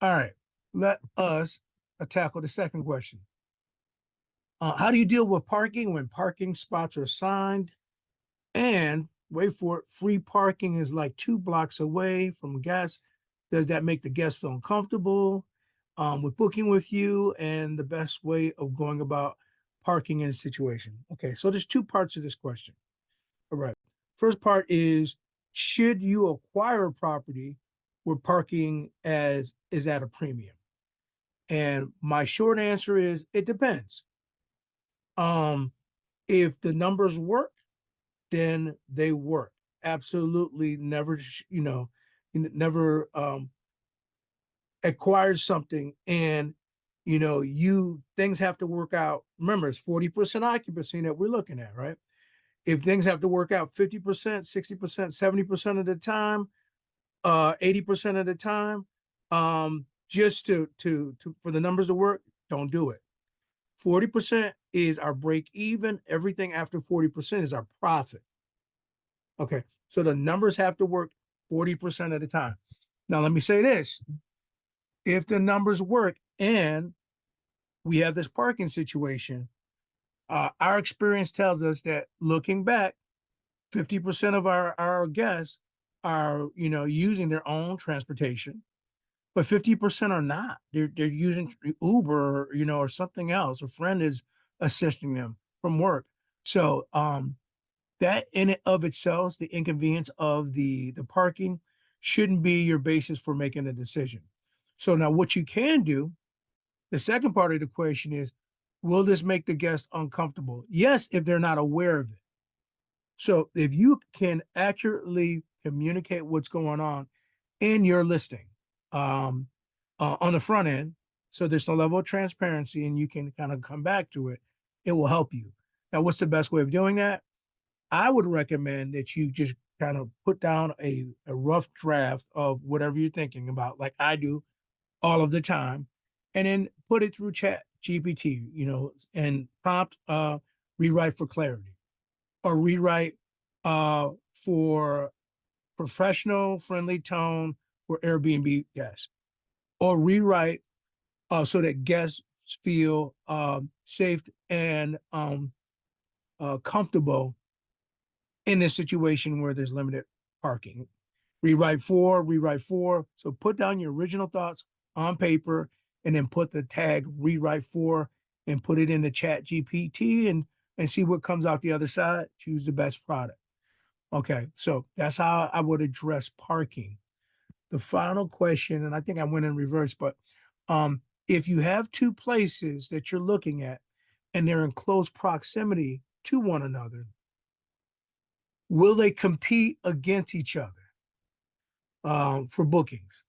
All right, let us tackle the second question. How do you deal with parking when parking spots are assigned? And wait for it, free parking is like 2 blocks away from guests. Does that make the guests feel uncomfortable with booking with you? And the best way of going about parking in a situation. Okay, so there's two parts of this question. All right. First part is, should you acquire a property where parking as is at a premium? And my short answer is it depends. Um, if the numbers work, then they work. Absolutely never, never acquired something and you things have to work out. Remember, it's 40% occupancy that we're looking at, right? If things have to work out 50%, 60%, 70% of the time, 80% of the time, just to for the numbers to work, don't do it. 40% is our break even. Everything after 40% is our profit. Okay. So the numbers have to work 40% of the time. Now, let me say this. If the numbers work and we have this parking situation, our experience tells us that looking back, 50% of our guests are, using their own transportation, but 50% are not. They're using Uber, or something else. A friend is assisting them from work. So, that in and of itself, the inconvenience of the parking shouldn't be your basis for making a decision. So now what you can do, the second part of the question is, will this make the guest uncomfortable? Yes, if they're not aware of it. So if you can accurately communicate what's going on in your listing on the front end, so there's a level of transparency and you can kind of come back to it, it will help you. Now, what's the best way of doing that? I would recommend that you just kind of put down a rough draft of whatever you're thinking about, like I do all of the time, and then put it through Chat GPT, and prompt rewrite for clarity or rewrite for professional friendly tone for Airbnb guests, or rewrite so that guests feel safe and comfortable in this situation where there's limited parking. Rewrite for. So put down your original thoughts on paper and then put the tag rewrite for and put it in the Chat GPT and see what comes out the other side. Choose the best product. Okay, so that's how I would address parking. The final question, and I think I went in reverse, but if you have two places that you're looking at and they're in close proximity to one another, will they compete against each other for bookings?